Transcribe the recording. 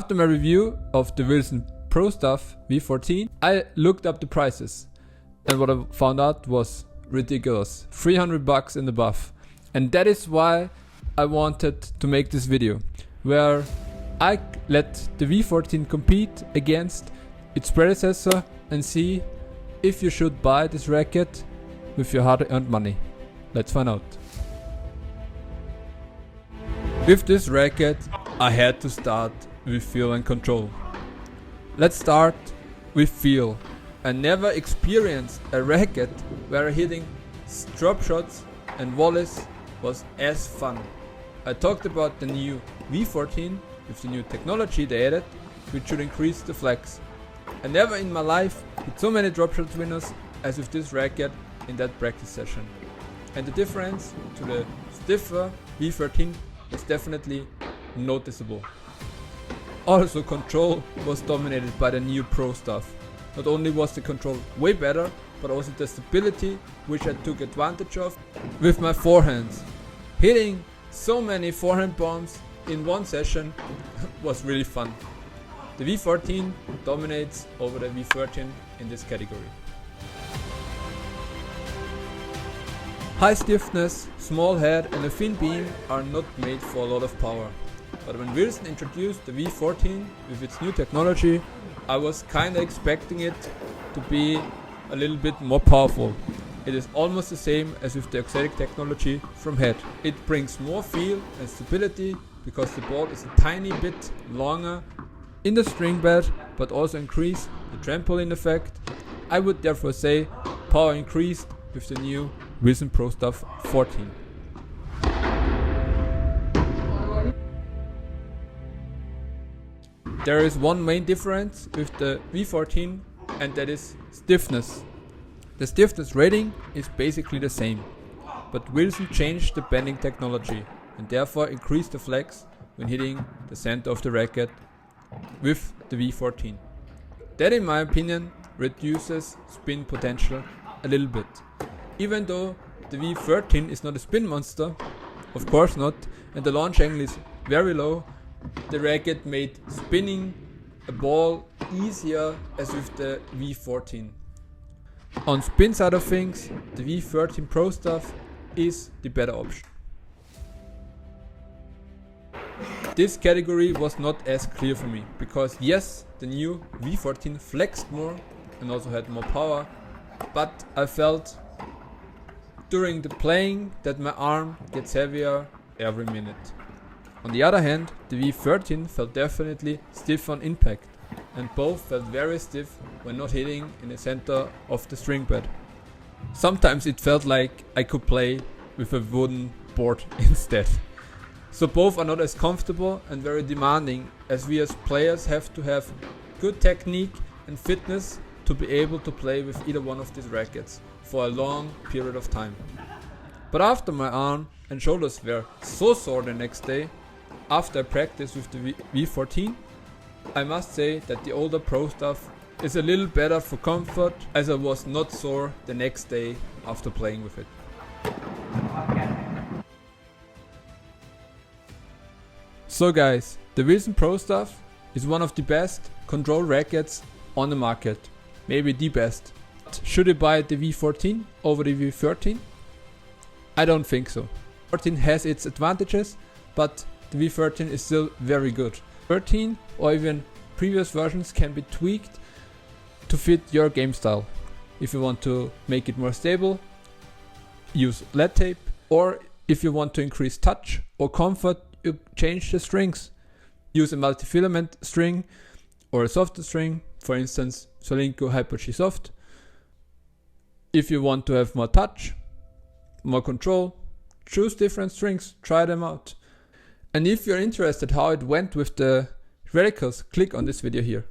After my review of the Wilson Pro Stuff V14, I looked up the prices, and what I found out was ridiculous. 300 bucks and above. And that is why I wanted to make this video, where I let the V14 compete against its predecessor and see if you should buy this racket with your hard-earned money. Let's find out. With this racket, I had to start with feel and control. Let's start with feel. I never experienced a racket where hitting drop shots and volleys was as fun. I talked about the new V14 with the new technology they added, which should increase the flex. I never in my life hit so many drop shot winners as with this racket in that practice session. And the difference to the stiffer V13 is definitely noticeable. Also, control was dominated by the new Pro Stuff. Not only was the control way better, but also the stability, which I took advantage of with my forehands. Hitting so many forehand bombs in one session was really fun. The V14 dominates over the V13 in this category. High stiffness, small head and a thin beam are not made for a lot of power. But when Wilson introduced the V14 with its new technology, I was kinda expecting it to be a little bit more powerful. It is almost the same as with the Exotic technology from head. It brings more feel and stability because the ball is a tiny bit longer in the string bed, but also increase the trampoline effect. I would therefore say power increased with the new Wilson Pro Stuff 14. There is one main difference with the V14, and that is stiffness. The stiffness rating is basically the same, but Wilson changed the bending technology and therefore increased the flex when hitting the center of the racket with the V14. That, in my opinion, reduces spin potential a little bit. Even though the V13 is not a spin monster, of course not, and the launch angle is very low, the racket made spinning a ball easier as with the V14. On spin side of things, the V13 Pro Stuff is the better option. This category was not as clear for me, because yes, the new V14 flexed more and also had more power, but I felt during the playing that my arm gets heavier every minute. On the other hand, the V13 felt definitely stiff on impact, and both felt very stiff when not hitting in the center of the string bed. Sometimes it felt like I could play with a wooden board instead. So both are not as comfortable and very demanding, as we as players have to have good technique and fitness to be able to play with either one of these rackets for a long period of time. But after my arm and shoulders were so sore the next day, after I practiced with the V14, I must say that the older Pro Stuff is a little better for comfort, as I was not sore the next day after playing with it. So guys, the Wilson Pro Stuff is one of the best control rackets on the market, maybe the best. Should I buy the V14 over the V13? I don't think so. V14 has its advantages, but the V13 is still very good. 13 or even previous versions can be tweaked to fit your game style. If you want to make it more stable, use lead tape, or if you want to increase touch or comfort, you change the strings. Use a multi-filament string or a softer string, for instance Solinco Hyper G Soft. If you want to have more touch, more control, choose different strings, try them out. And if you're interested how it went with the radicals, click on this video here.